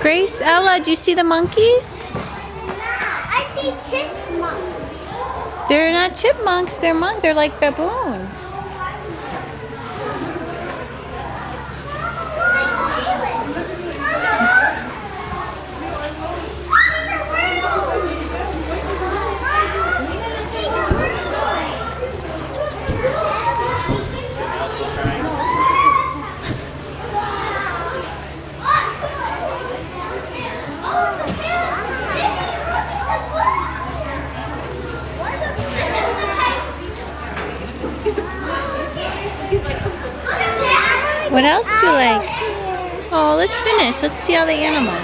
Grace, Ella, do you see the monkeys? I see chipmunks. They're not chipmunks, they're like baboons. What else do you like? Oh, let's finish. Let's see all the animals.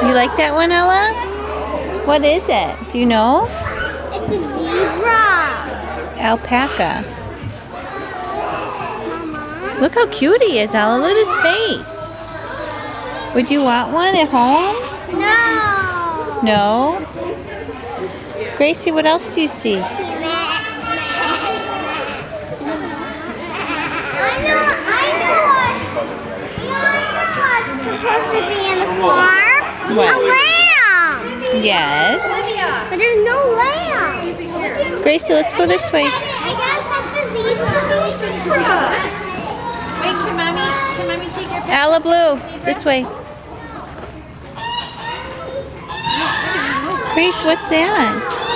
You like that one, Ella? What is it? Do you know? It's a zebra. Alpaca. Mama. Look how cute he is, Ella. Look at his face. Would you want one at home? No. No? Gracie, what else do you see? I know what's supposed to be in the farm. What? A lamb. Yes. But there's no lamb. Gracie, let's go this way. I guess that's the zebra. Wait, can mommy take your picture? Ella Blue, this way. Grace, what's that?